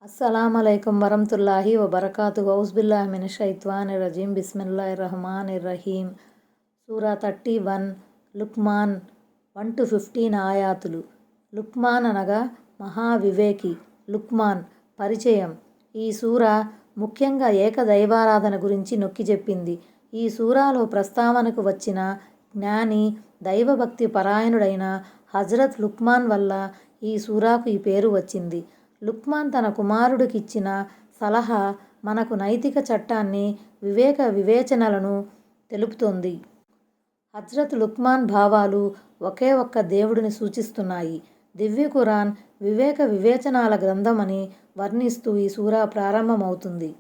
అస్సలామలైకుం వరహ్మతుల్లాహి వబరకాతుహు ఔజుబిల్లాహి మినశ్శైత్వానిర్రజీం బిస్మిల్లాహిర్రహమానిర్రహీం. సూరా 31 లుక్మాన్ 1-15 ఆయాతులు. లుక్మాన్ అనగా మహావివేకి. లుక్మాన్ పరిచయం. ఈ సూరా ముఖ్యంగా ఏకదైవారాధన గురించి నొక్కి చెప్పింది. ఈ సూరాలో ప్రస్తావనకు వచ్చిన జ్ఞాని, దైవభక్తి పరాయణుడైన హజరత్ లుక్మాన్ వల్ల ఈ సూరాకు ఈ పేరు వచ్చింది. లుక్మాన్ తన కుమారుడికిచ్చిన సలహా మనకు నైతిక చట్టాన్ని, వివేక వివేచనలను తెలుపుతోంది. హజ్రత్ లుక్మాన్ భావాలు ఒకే ఒక్క దేవుడిని సూచిస్తున్నాయి. దివ్య ఖురాన్ వివేక వివేచనాల గ్రంథం అని వర్ణిస్తూ ఈ సూరా ప్రారంభమవుతుంది.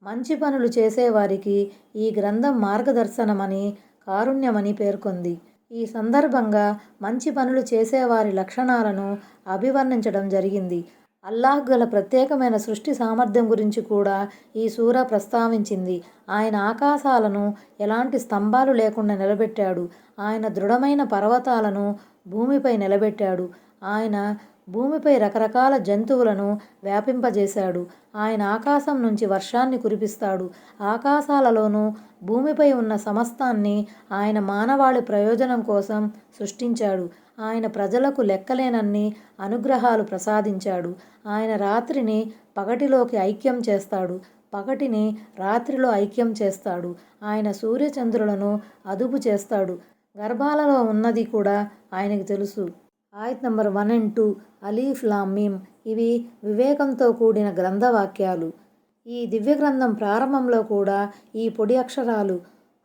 మంచి పనులు చేసేవారికి ఈ గ్రంథం మార్గదర్శనమని, కారుణ్యమని పేర్కొంది. ఈ సందర్భంగా మంచి పనులు చేసేవారి లక్షణాలను అభివర్ణించడం జరిగింది. అల్లాహ్ గల ప్రత్యేకమైన సృష్టి సామర్థ్యం గురించి కూడా ఈ సూరా ప్రస్తావించింది. ఆయన ఆకాశాలను ఎలాంటి స్తంభాలు లేకుండా నిలబెట్టాడు. ఆయన దృఢమైన పర్వతాలను భూమిపై నిలబెట్టాడు. ఆయన భూమిపై రకరకాల జంతువులను వ్యాపింపజేశాడు. ఆయన ఆకాశం నుంచి వర్షాన్ని కురిపిస్తాడు. ఆకాశాలలోనూ భూమిపై ఉన్న సమస్తాన్ని ఆయన మానవాళి ప్రయోజనం కోసం సృష్టించాడు. ఆయన ప్రజలకు లెక్కలేనన్ని అనుగ్రహాలు ప్రసాదించాడు. ఆయన రాత్రిని పగటిలోకి ఐక్యం చేస్తాడు. పగటిని రాత్రిలో ఐక్యం చేస్తాడు. ఆయన సూర్యచంద్రులను అదుపు చేస్తాడు. గర్భాలలో ఉన్నది కూడా ఆయనకు తెలుసు. ఆయత్ number 1 and 2 Alif Lam meme. ఇవి వివేకంతో కూడిన గ్రంథవాక్యాలు. ఈ దివ్య గ్రంథం ప్రారంభంలో కూడా ఈ పొడి అక్షరాలు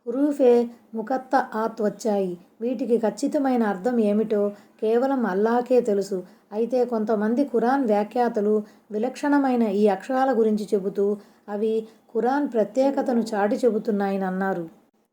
హురూఫే ముకత్తఆత్ వచ్చాయి. వీటికి ఖచ్చితమైన అర్థం ఏమిటో కేవలం అల్లాహకే తెలుసు. అయితే కొంతమంది ఖురాన్ వ్యాఖ్యాతలు విలక్షణమైన ఈ అక్షరాల గురించి చెబుతూ అవి ఖురాన్ ప్రత్యేకతను చాటి చెబుతున్నాయని అన్నారు.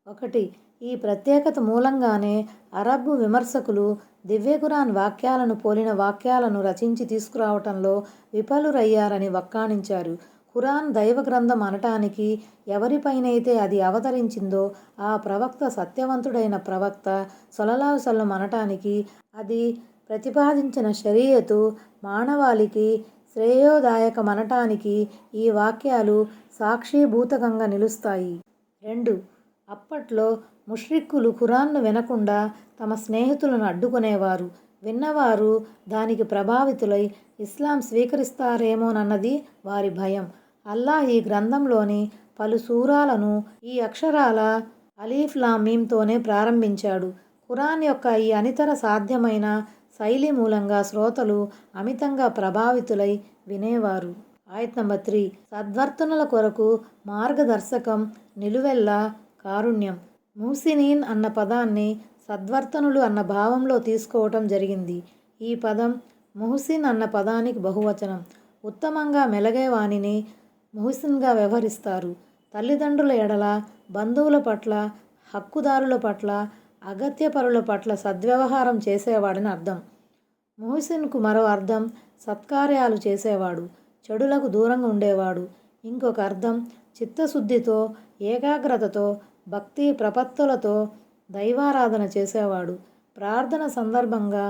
1. ఈ ప్రత్యేకత మూలంగానే అరబ్ విమర్శకులు దివ్య ఖురాన్ వాక్యాలను పోలిన వాక్యాలను రచించి తీసుకురావటంలో విఫలురయ్యారని వక్కాణించారు. ఖురాన్ దైవ గ్రంథం అనటానికి ఎవరిపైనైతే అది అవతరించిందో ఆ ప్రవక్త సత్యవంతుడైన ప్రవక్త సల్లల్లాహు అలైహి వసల్లం అనటానికి అది ప్రతిపాదించిన షరీయతు మానవాళికి శ్రేయోదాయకమనటానికి ఈ వాక్యాలు సాక్షిభూతకంగా నిలుస్తాయి. 2. అప్పట్లో ముష్రిక్కులు ఖురాన్ను వినకుండా తమ స్నేహితులను అడ్డుకునేవారు. విన్నవారు దానికి ప్రభావితులై ఇస్లాం స్వీకరిస్తారేమోనన్నది వారి భయం. అల్లాహ్ ఈ గ్రంథంలోని పలు సూరాలను ఈ అక్షరాల అలీఫ్ లామ్ మీమ్తోనే ప్రారంభించాడు. ఖురాన్ యొక్క ఈ అనితర సాధ్యమైన శైలి మూలంగా శ్రోతలు అమితంగా ప్రభావితులై వినేవారు. ఆయత్ నంబర్ 3 సద్వర్తనుల కొరకు మార్గదర్శకం, నిలువెల్లా కారుణ్యం. ముహ్సినీన్ అన్న పదాన్ని సద్వర్తనులు అన్న భావంలో తీసుకోవటం జరిగింది. ఈ పదం ముహ్సిన్ అన్న పదానికి బహువచనం. ఉత్తమంగా మెలగే వానిని ముహ్సిన్గా వ్యవహరిస్తారు. తల్లిదండ్రుల ఎడల, బంధువుల పట్ల, హక్కుదారుల పట్ల, అగత్యపరుల పట్ల సద్వ్యవహారం చేసేవాడని అర్థం. ముహ్సిన్కు మరో అర్థం సత్కార్యాలు చేసేవాడు, చెడులకు దూరంగా ఉండేవాడు. ఇంకొక అర్థం చిత్తశుద్ధితో, ఏకాగ్రతతో, భక్తి ప్రపత్తులతో దైవారాధన చేసేవాడు. ప్రార్థన సందర్భంగా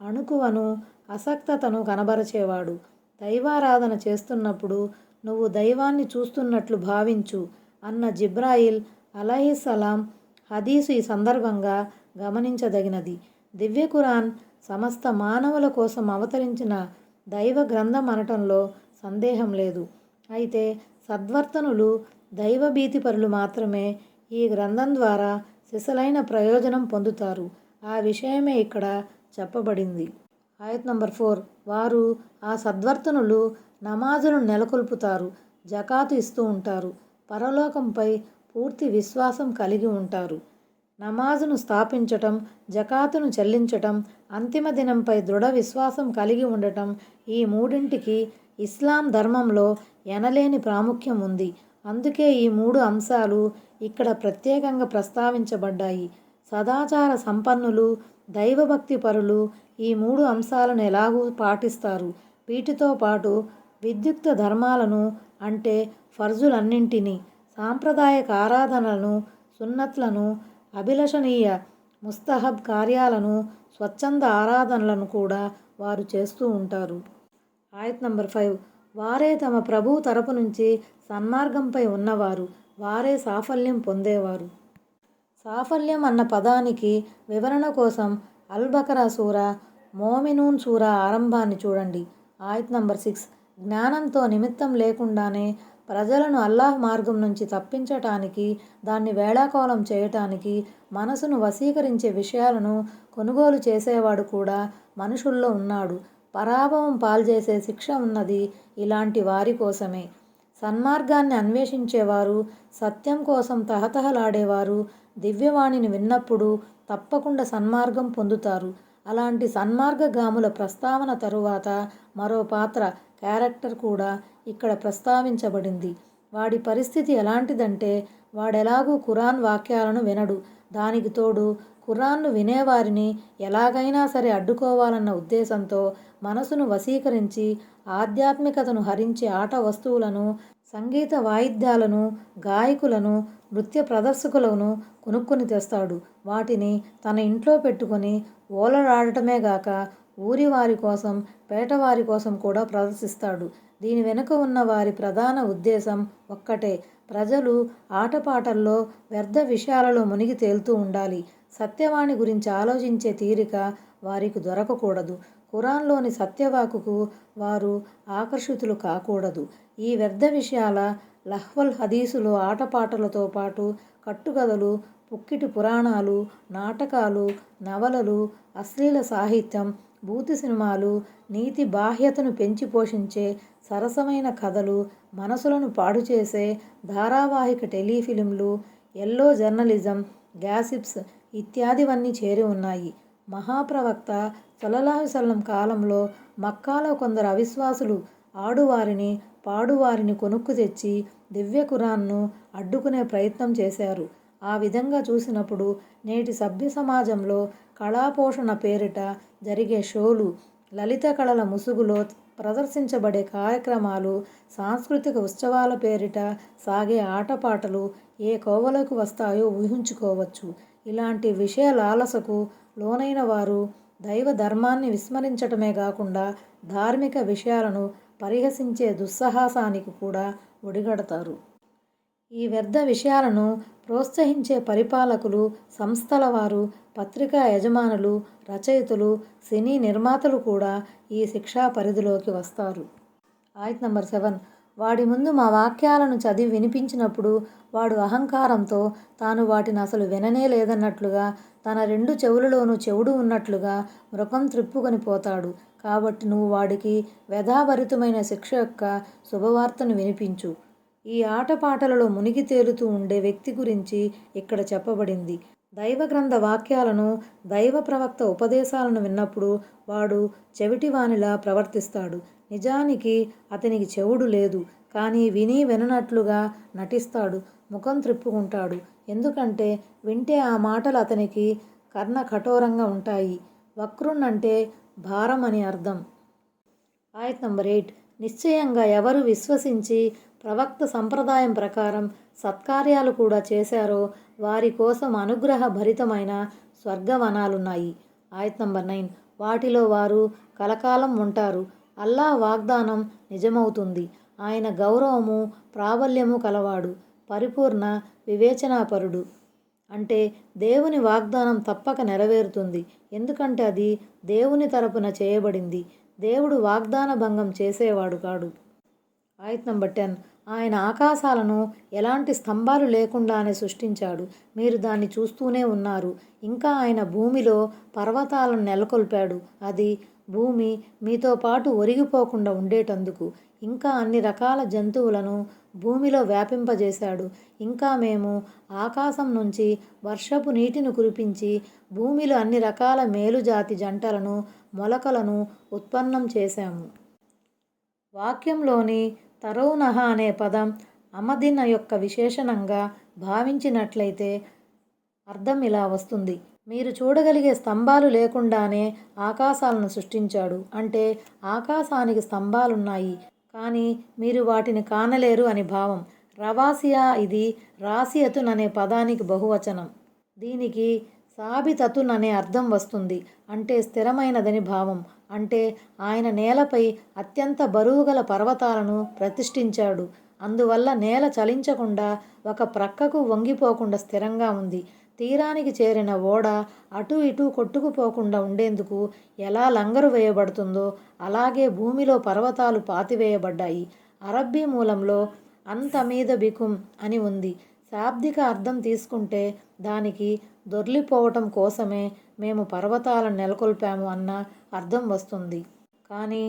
అణుకువను, అసక్తతను కనబరచేవాడు. దైవారాధన చేస్తున్నప్పుడు నువ్వు దైవాన్ని చూస్తున్నట్లు భావించు అన్న జిబ్రాయిల్ అలైహిస్సలాం హదీసు ఈ సందర్భంగా గమనించదగినది. దివ్య ఖురాన్ సమస్త మానవుల కోసం అవతరించిన దైవ గ్రంథం అనటంలో సందేహం లేదు. అయితే సద్వర్తనులు, దైవభీతిపరులు మాత్రమే ఈ గ్రంథం ద్వారా సిసలైన ప్రయోజనం పొందుతారు. ఆ విషయమే ఇక్కడ చెప్పబడింది. ఆయత్ నంబర్ 4 వారు ఆ సద్వర్తనులు నమాజులను నెలకొల్పుతారు, జకాతు ఇస్తూ ఉంటారు, పరలోకంపై పూర్తి విశ్వాసం కలిగి ఉంటారు. నమాజును స్థాపించటం, జకాతును చెల్లించటం, అంతిమ దినంపై దృఢ విశ్వాసం కలిగి ఉండటం ఈ మూడింటికి ఇస్లాం ధర్మంలో ఎనలేని ప్రాముఖ్యం ఉంది. అందుకే ఈ 3 అంశాలు ఇక్కడ ప్రత్యేకంగా ప్రస్తావించబడ్డాయి. సదాచార సంపన్నులు, దైవభక్తి పరులు ఈ 3 అంశాలను ఎలాగూ పాటిస్తారు. వీటితో పాటు విద్యుక్త ధర్మాలను అంటే ఫర్జులన్నింటినీ, సాంప్రదాయక ఆరాధనలను, సున్నత్లను, అభిలషణీయ ముస్తహబ్ కార్యాలను, స్వచ్ఛంద ఆరాధనలను కూడా వారు చేస్తూ ఉంటారు. ఆయత్ నంబర్ 5 వారే తమ ప్రభువు తరపు నుంచి సన్మార్గంపై ఉన్నవారు, వారే సాఫల్యం పొందేవారు. సాఫల్యం అన్న పదానికి వివరణ కోసం అల్-బకరా సూరా, మోమినూన్ సూరా ఆరంభాన్ని చూడండి. ఆయత్ నంబర్ 6. జ్ఞానంతో నిమిత్తం లేకుండానే ప్రజలను అల్లాహ్ మార్గం నుంచి తప్పించటానికి, దాన్ని వేళాకోళం చేయటానికి, మనసును వశీకరించే విషయాలను కొనుగోలు చేసేవాడు కూడా మనుషుల్లో ఉన్నాడు. పరాభవం పాల్చేసే శిక్ష ఉన్నది ఇలాంటి వారి కోసమే. సన్మార్గాన్ని అన్వేషించేవారు, సత్యం కోసం తహతహలాడేవారు దివ్యవాణిని విన్నప్పుడు తప్పకుండా సన్మార్గం పొందుతారు. అలాంటి సన్మార్గగాముల ప్రస్తావన తరువాత మరో పాత్ర, క్యారెక్టర్ కూడా ఇక్కడ ప్రస్తావించబడింది. వాడి పరిస్థితి ఎలాంటిదంటే, వాడెలాగూ ఖురాన్ వాక్యాలను వినడు. దానికి తోడు ఖురాన్ను వినేవారిని ఎలాగైనా సరే అడ్డుకోవాలన్న ఉద్దేశంతో మనసును వశీకరించి ఆధ్యాత్మికతను హరించే ఆట వస్తువులను, సంగీత వాయిద్యాలను, గాయకులను, నృత్య ప్రదర్శకులను కొనుక్కొని తెస్తాడు. వాటిని తన ఇంట్లో పెట్టుకొని ఓలలాడటమే గాక ఊరి వారి కోసం, పేటవారి కోసం కూడా ప్రదర్శిస్తాడు. దీని వెనుక ఉన్న వారి ప్రధాన ఉద్దేశం ఒక్కటే, ప్రజలు ఆటపాటల్లో, వ్యర్థ విషయాలలో మునిగి తేలుతూ ఉండాలి. సత్యవాణి గురించి ఆలోచించే తీరిక వారికి దొరకకూడదు. ఖురాన్లోని సత్యవాకుకు వారు ఆకర్షితులు కాకూడదు. ఈ వ్యర్థ విషయాల లహ్వల్ హదీసులో ఆటపాటలతో పాటు కట్టుకథలు, పుక్కిటి పురాణాలు, నాటకాలు, నవలలు, అశ్లీల సాహిత్యం, భూతి సినిమాలు, నీతి బాహ్యతను పెంచి పోషించే సరసమైన కథలు, మనసులను పాడుచేసే ధారావాహిక టెలిఫిలింలు, ఎల్లో జర్నలిజం, గ్యాసిప్స్ ఇత్యాదివన్నీ చేరి ఉన్నాయి. మహాప్రవక్త సల్లల్లాహు అలైహి వసల్లం కాలంలో మక్కాలో కొందరు అవిశ్వాసులు ఆడువారిని, పాడువారిని కొనుక్కు తెచ్చి దివ్య ఖురాన్ను అడ్డుకునే ప్రయత్నం చేశారు. ఆ విధంగా చూసినప్పుడు నేటి సభ్య సమాజంలో కళాపోషణ పేరిట జరిగే షోలు, లలిత కళల ముసుగులో ప్రదర్శించబడే కార్యక్రమాలు, సాంస్కృతిక ఉత్సవాల పేరిట సాగే ఆటపాటలు ఏ కోవలకు వస్తాయో ఊహించుకోవచ్చు. ఇలాంటి విషయ లాలసకు లోనైన వారు దైవ ధర్మాన్ని విస్మరించటమే కాకుండా ధార్మిక విషయాలను పరిహసించే దుస్సాహసానికి కూడా ఒడిగడతారు. ఈ వ్యర్థ విషయాలను ప్రోత్సహించే పరిపాలకులు, సంస్థల వారు, పత్రికా యజమానులు, రచయితలు, సినీ నిర్మాతలు కూడా ఈ శిక్షా పరిధిలోకి వస్తారు. ఆయత్ నంబర్ 7. వాడి ముందు మా వాక్యాలను చదివి వినిపించినప్పుడు వాడు అహంకారంతో తాను వాటిని అసలు విననే లేదన్నట్లుగా, తన 2 చెవులలోనూ చెవుడు ఉన్నట్లుగా ముఖం త్రిప్పుకొని పోతాడు. కాబట్టి నువ్వు వాడికి వ్యధాభరితమైన శిక్ష యొక్క శుభవార్తను వినిపించు. ఈ ఆటపాటలలో మునిగి తేలుతూ ఉండే వ్యక్తి గురించి ఇక్కడ చెప్పబడింది. దైవ గ్రంథ వాక్యాలను, దైవ ప్రవక్త ఉపదేశాలను విన్నప్పుడు వాడు చెవిటివానిలా ప్రవర్తిస్తాడు. నిజానికి అతనికి చెవుడు లేదు, కానీ విని విననట్లుగా నటిస్తాడు, ముఖం త్రిప్పుకుంటాడు. ఎందుకంటే వింటే ఆ మాటలు అతనికి కర్ణ కఠోరంగా ఉంటాయి. వక్రున్ అంటే భారం అని అర్థం. ఆయత్ నంబర్ 8. నిశ్చయంగా ఎవరు విశ్వసించి ప్రవక్త సంప్రదాయం ప్రకారం సత్కార్యాలు కూడా చేశారో వారి కోసం అనుగ్రహ భరితమైన స్వర్గవనాలున్నాయి. ఆయత్ నంబర్ 9. వాటిలో వారు కలకాలం ఉంటారు. అల్లాహ్ వాగ్దానం నిజమవుతుంది. ఆయన గౌరవము, ప్రాబల్యము కలవాడు, పరిపూర్ణ వివేచనాపరుడు. అంటే దేవుని వాగ్దానం తప్పక నెరవేరుతుంది. ఎందుకంటే అది దేవుని తరపున చేయబడింది. దేవుడు వాగ్దాన భంగం చేసేవాడు కాడు. ఆయత్ నంబర్ 10. ఆయన ఆకాశాలను ఎలాంటి స్తంభాలు లేకుండానే సృష్టించాడు. మీరు దాన్ని చూస్తూనే ఉన్నారు. ఇంకా ఆయన భూమిలో పర్వతాలను నెలకొల్పాడు. అది భూమి మీతో పాటు ఒరిగిపోకుండా ఉండేటందుకు. ఇంకా అన్ని రకాల జంతువులను భూమిలో వ్యాపింపజేశాడు. ఇంకా మేము ఆకాశం నుంచి వర్షపు నీటిని కురిపించి భూమిలో అన్ని రకాల మేలుజాతి జంటలను, మొలకలను ఉత్పన్నం చేశాము. వాక్యంలోని తరౌనహ అనే పదం అమదిన యొక్క విశేషణంగా భావించినట్లయితే అర్థం ఇలా వస్తుంది. మీరు చూడగలిగే స్తంభాలు లేకుండానే ఆకాశాలను సృష్టించాడు. అంటే ఆకాశానికి స్తంభాలున్నాయి, కానీ మీరు వాటిని కానలేరు అని భావం. రవాసియా ఇది రాసియతున్ అనే పదానికి బహువచనం. దీనికి సాబితతున్ అనే అర్థం వస్తుంది. అంటే స్థిరమైనదని భావం. అంటే ఆయన నేలపై అత్యంత బరువుగల పర్వతాలను ప్రతిష్ఠించాడు. అందువల్ల నేల చలించకుండా ఒక ప్రక్కకు వంగిపోకుండా స్థిరంగా ఉంది. తీరానికి చేరిన ఓడ అటూ ఇటూ కొట్టుకుపోకుండా ఉండేందుకు ఎలా లంగరు వేయబడుతుందో అలాగే భూమిలో పర్వతాలు పాతివేయబడ్డాయి. అరబ్బీ మూలంలో అంత మీద బికుం అని ఉంది. శాబ్దిక అర్థం తీసుకుంటే దానికి దొర్లిపోవటం కోసమే మేము పర్వతాలను నెలకొల్పాము అన్న అర్థం వస్తుంది. కానీ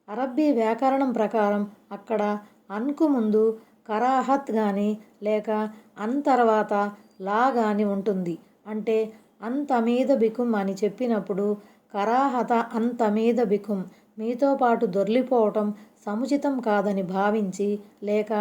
అరబ్బీ వ్యాకరణం ప్రకారం అక్కడ అన్కు ముందు కరాహత్ గాని లేక అన్ తర్వాత లా గాని ఉంటుంది. అంటే అంతమీద బికుం అని చెప్పినప్పుడు కరాహత అంతమీద బికుం మీతో పాటు దొర్లిపోవటం సముచితం కాదని భావించి, లేక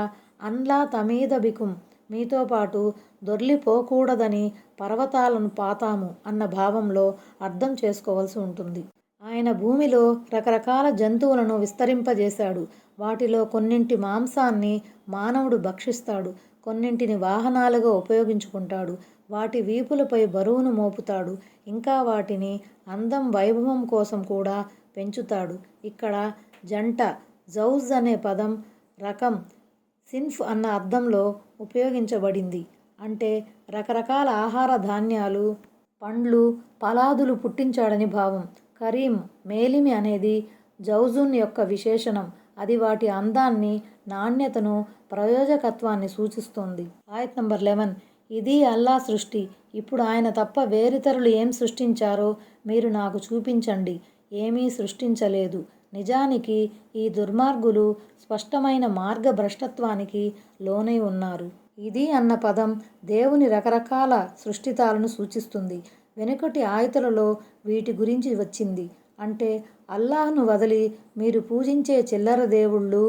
అన్లా తమీద బికుం మీతో పాటు దొర్లిపోకూడదని పర్వతాలను పాతాము అన్న భావంలో అర్థం చేసుకోవాల్సి ఉంటుంది. ఆయన భూమిలో రకరకాల జంతువులను విస్తరింపజేశాడు. వాటిలో కొన్నింటి మాంసాన్ని మానవుడు భక్షిస్తాడు, కొన్నింటిని వాహనాలుగా ఉపయోగించుకుంటాడు, వాటి వీపులపై బరువును మోపుతాడు, ఇంకా వాటిని అందం వైభవం కోసం కూడా పెంచుతాడు. ఇక్కడ జంట జౌజ్ అనే పదం రకం సిన్ఫ్ అన్న అర్థంలో ఉపయోగించబడింది. అంటే రకరకాల ఆహార ధాన్యాలు, పండ్లు, ఫలాదులు పుట్టించాడని భావం. కరీం మేలిమి అనేది జౌజున్ యొక్క విశేషణం. అది వాటి అందాన్ని, నాణ్యతను, ప్రయోజకత్వాన్ని సూచిస్తోంది. ఆయత్ నంబర్ 11. ఇది అల్లా సృష్టి. ఇప్పుడు ఆయన తప్ప వేరితరులు ఏం సృష్టించారో మీరు నాకు చూపించండి. ఏమీ సృష్టించలేదు. నిజానికి ఈ దుర్మార్గులు స్పష్టమైన మార్గభ్రష్టత్వానికి లోనై ఉన్నారు. ఇది అన్న పదం దేవుని రకరకాల సృష్టితాలను సూచిస్తుంది. వెనుకటి ఆయతులలో వీటి గురించి వచ్చింది. అంటే అల్లాహ్ను వదిలి మీరు పూజించే చిల్లర దేవుళ్ళు,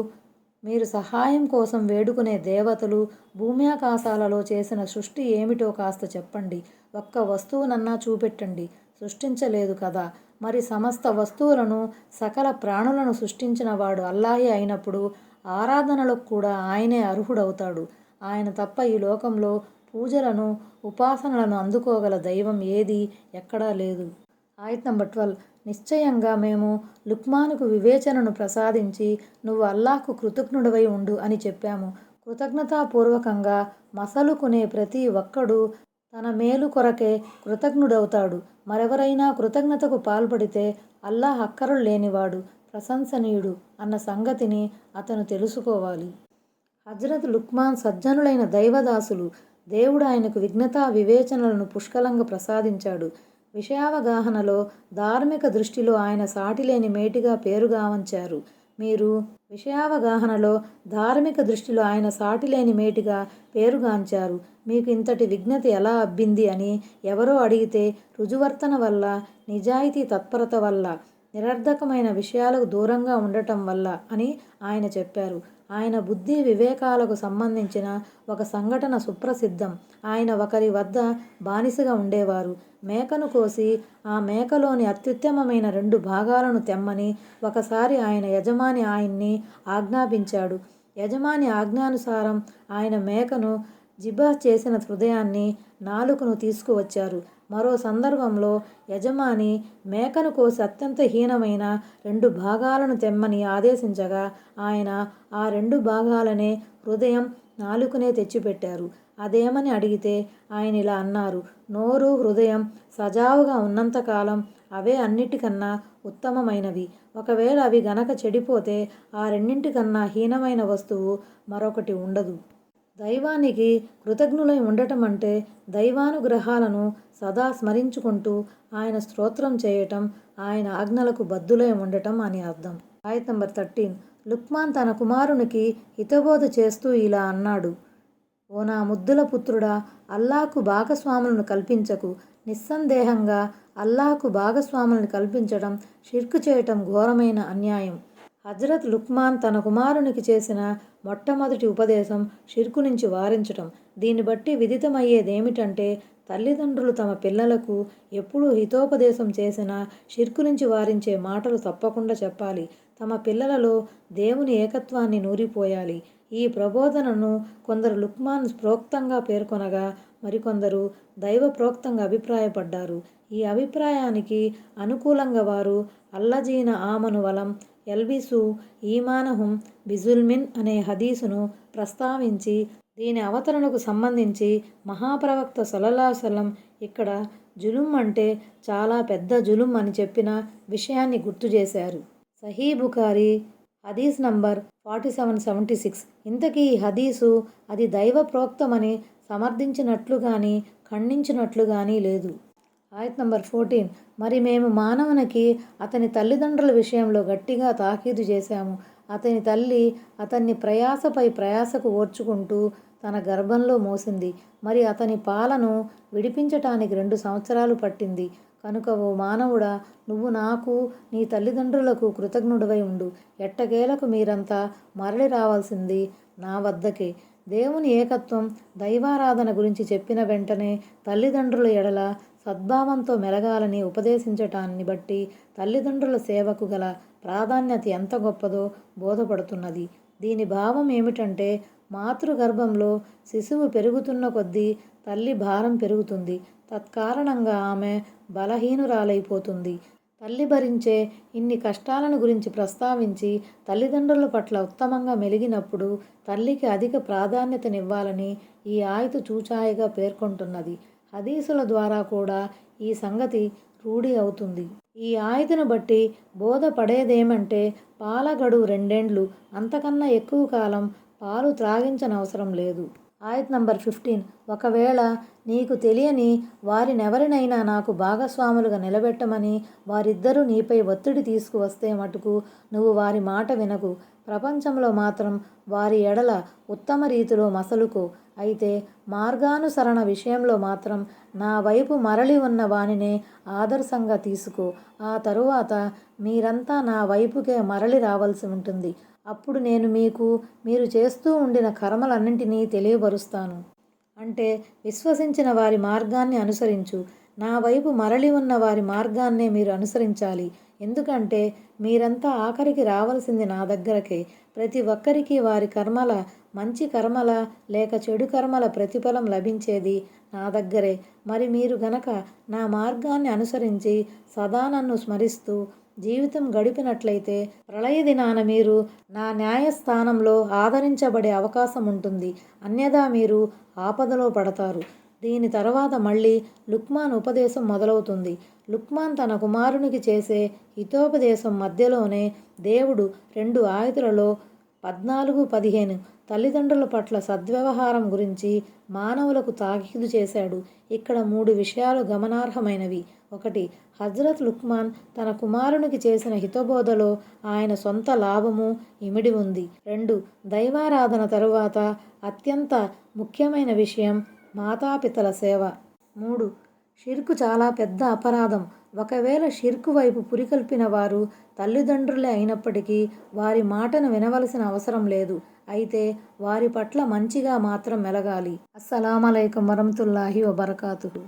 మీరు సహాయం కోసం వేడుకునే దేవతలు, భూమ్యాకాశాలలో చేసిన సృష్టి ఏమిటో కాస్త చెప్పండి. ఒక్క వస్తువునన్నా చూపెట్టండి. సృష్టించలేదు కదా. మరి సమస్త వస్తువులను, సకల ప్రాణులను సృష్టించిన వాడు అల్లాహే అయినప్పుడు ఆరాధనలకు కూడా ఆయనే అర్హుడవుతాడు. ఆయన తప్ప ఈ లోకంలో పూజలను, ఉపాసనలను అందుకోగల దైవం ఏదీ ఎక్కడా లేదు. ఆయత్ నంబర్ 12. నిశ్చయంగా మేము లుక్మానుకు వివేచనను ప్రసాదించి నువ్వు అల్లాహ్కు కృతజ్ఞుడవై ఉండు అని చెప్పాము. కృతజ్ఞతాపూర్వకంగా మసలుకునే ప్రతి ఒక్కడు తన మేలు కొరకే కృతజ్ఞుడవుతాడు. మరెవరైనా కృతజ్ఞతకు పాల్పడితే అల్లాహ్ అక్కరలు లేనివాడు, ప్రశంసనీయుడు అన్న సంగతిని అతను తెలుసుకోవాలి. హజ్రత్ లుక్మాన్ సజ్జనులైన దైవదాసులు. దేవుడు ఆయనకు విఘ్నతా వివేచనలను పుష్కలంగా ప్రసాదించాడు. విషయావగాహనలో, ధార్మిక దృష్టిలో ఆయన సాటిలేని మేటిగా పేరుగాంచారు. మీరు విషయావగాహనలో, ధార్మిక దృష్టిలో ఆయన సాటిలేని మేటిగా పేరుగాంచారు. మీకు ఇంతటి విఘ్నత ఎలా అబ్బింది అని ఎవరో అడిగితే రుజువర్తన వల్ల, నిజాయితీ తత్పరత వల్ల, నిరర్ధకమైన విషయాలకు దూరంగా ఉండటం వల్ల అని ఆయన చెప్పారు. ఆయన బుద్ధి వివేకాలకు సంబంధించిన ఒక సంఘటన సుప్రసిద్ధం. ఆయన ఒకరి వద్ద బానిసగా ఉండేవారు. మేకను కోసి ఆ మేకలోని అత్యుత్తమమైన 2 భాగాలను తెమ్మని ఒకసారి ఆయన యజమాని ఆయన్ని ఆజ్ఞాపించాడు. యజమాని ఆజ్ఞానుసారం ఆయన మేకను జిబహ్ చేసిన హృదయాన్ని, నాలుకను తీసుకువచ్చారు. మరో సందర్భంలో యజమాని మేకను కోసి అత్యంత హీనమైన 2 భాగాలను తెమ్మని ఆదేశించగా ఆయన ఆ 2 భాగాలనే, హృదయం, నాలుకనే తెచ్చిపెట్టారు. అదేమని అడిగితే ఆయన ఇలా అన్నారు: నోరు, హృదయం సజావుగా ఉన్నంతకాలం అవే అన్నిటికన్నా ఉత్తమమైనవి. ఒకవేళ అవి గనక చెడిపోతే ఆ రెండింటికన్నా హీనమైన వస్తువు మరొకటి ఉండదు. దైవానికి కృతజ్ఞులై ఉండటం అంటే దైవానుగ్రహాలను సదా స్మరించుకుంటూ ఆయన స్తోత్రం చేయటం, ఆయన ఆజ్ఞలకు బద్ధులై ఉండటం అని అర్థం. ఆయత్ నంబర్ 13. లుక్మాన్ తన కుమారునికి హితబోధ చేస్తూ ఇలా అన్నాడు: ఓ నా ముద్దుల పుత్రుడా, అల్లాహ్కు భాగస్వాములను కల్పించకు. నిస్సందేహంగా అల్లాహ్కు భాగస్వాములను కల్పించడం, షిర్కు చేయటం ఘోరమైన అన్యాయం. హజ్రత్ లుక్మాన్ తన కుమారునికి చేసిన మొట్టమొదటి ఉపదేశం షిర్కు నుంచి వారించటం. దీన్ని బట్టి విదితమయ్యేదేమిటంటే తల్లిదండ్రులు తమ పిల్లలకు ఎప్పుడూ హితోపదేశం చేసినా షిర్కు నుంచి వారించే మాటలు తప్పకుండా చెప్పాలి. తమ పిల్లలలో దేవుని ఏకత్వాన్ని నూరిపోయాలి. ఈ ప్రబోధనను కొందరు లుక్మాన్ ప్రోక్తంగా పేర్కొనగా, మరికొందరు దైవ ప్రోక్తంగా అభిప్రాయపడ్డారు. ఈ అభిప్రాయానికి అనుకూలంగా వారు అల్లజీన ఆమను వలం ఎల్బిసు ఈమానహుం బిజుల్మిన్ అనే హదీసును ప్రస్తావించి దీని అవతరణకు సంబంధించి మహాప్రవక్త సల్లల్లాహు అలైహి వసల్లం ఇక్కడ జులుం అంటే చాలా పెద్ద జులుం అని చెప్పిన విషయాన్ని గుర్తు చేశారు. సహీ బుఖారీ హదీస్ నంబర్ 4776. ఇంతకీ ఈ హదీసు అది దైవ ప్రోక్తమని సమర్థించినట్లు కానీ ఖండించినట్లు కానీ లేదు. ఆయత్ నంబర్ 14. మరి మేము మానవునికి అతని తల్లిదండ్రుల విషయంలో గట్టిగా తాకీదు చేశాము. అతని తల్లి అతన్ని ప్రయాసపై ప్రయాసకు ఓర్చుకుంటూ తన గర్భంలో మోసింది. మరి అతని పాలను విడిపించటానికి 2 సంవత్సరాలు పట్టింది. కనుక ఓ మానవుడా, నువ్వు నాకు నీ తల్లిదండ్రులకు కృతజ్ఞుడివై ఉండు. ఎట్టకేలకు మీరంతా మరలి రావాల్సింది నా వద్దకే. దేవుని ఏకత్వం, దైవారాధన గురించి చెప్పిన వెంటనే తల్లిదండ్రుల ఎడల సద్భావంతో మెలగాలని ఉపదేశించటాన్ని బట్టి తల్లిదండ్రుల సేవకు గల ప్రాధాన్యత ఎంత గొప్పదో బోధపడుతున్నది. దీని భావం ఏమిటంటే, మాతృగర్భంలో శిశువు పెరుగుతున్న కొద్దీ తల్లి భారం పెరుగుతుంది. తత్కారణంగా ఆమె బలహీనురాలైపోతుంది. తల్లి భరించే ఇన్ని కష్టాలను గురించి ప్రస్తావించి తల్లిదండ్రుల పట్ల ఉత్తమంగా మెలిగినప్పుడు తల్లికి అధిక ప్రాధాన్యతనివ్వాలని ఈ ఆయతు చూచాయిగా పేర్కొంటున్నది. హదీసుల ద్వారా కూడా ఈ సంగతి రూఢి అవుతుంది. ఈ ఆయతను బట్టి బోధపడేదేమంటే, పాల గడువు 2 ఏండ్లు, అంతకన్నా ఎక్కువ కాలం పాలు త్రాగించనవసరం లేదు. ఆయత్ నంబర్ 15. ఒకవేళ నీకు తెలియని వారినెవరినైనా నాకు భాగస్వాములుగా నిలబెట్టమని వారిద్దరూ నీపై ఒత్తిడి తీసుకువస్తే మటుకు నువ్వు వారి మాట వినకు. ప్రపంచంలో మాత్రం వారి ఎడల ఉత్తమ రీతిలో మసలుకో. అయితే మార్గానుసరణ విషయంలో మాత్రం నా వైపు మరలి ఉన్న వానినే ఆదర్శంగా తీసుకో. ఆ తరువాత మీరంతా నా వైపుకే మరలి రావాల్సి ఉంటుంది. అప్పుడు నేను మీరు చేస్తూ ఉండిన కర్మలన్నింటినీ తెలియబరుస్తాను. అంటే విశ్వసించిన వారి మార్గాన్ని అనుసరించు. నా వైపు మరలి ఉన్న వారి మార్గాన్నే మీరు అనుసరించాలి. ఎందుకంటే మీరంతా ఆఖరికి రావాల్సింది నా దగ్గరకే. ప్రతి ఒక్కరికి వారి కర్మల, మంచి కర్మల లేక చెడు కర్మల ప్రతిఫలం లభించేది నా దగ్గరే. మరి మీరు గనక నా మార్గాన్ని అనుసరించి సదా నన్ను స్మరిస్తూ జీవితం గడిపినట్లయితే ప్రళయ దినాన మీరు నా న్యాయస్థానంలో ఆదరించబడే అవకాశం ఉంటుంది. అన్యథా మీరు ఆపదలో పడతారు. దీని తర్వాత మళ్ళీ లుక్మాన్ ఉపదేశం మొదలవుతుంది. లుక్మాన్ తన కుమారునికి చేసే హితోపదేశం మధ్యలోనే దేవుడు 2 ఆయతులలో 14-15 తల్లిదండ్రుల పట్ల సద్వ్యవహారం గురించి మానవులకు తాకీదు చేశాడు. ఇక్కడ 3 విషయాలు గమనార్హమైనవి. 1. హజ్రత్ లుక్మాన్ తన కుమారునికి చేసిన హితబోధలో ఆయన సొంత లాభము ఇమిడి ఉంది. 2. దైవారాధన తరువాత అత్యంత ముఖ్యమైన విషయం మాతాపితల సేవ. 3. షిర్కు చాలా పెద్ద అపరాధం. ఒకవేళ షిర్కు వైపు పురికొల్పిన వారు తల్లిదండ్రులే అయినప్పటికీ వారి మాటను వినవలసిన అవసరం లేదు. అయితే వారి పట్ల మంచిగా మాత్రం మెలగాలి. అస్సలాము అలైకుం వరహ్మతుల్లాహి వబరకాతుహు.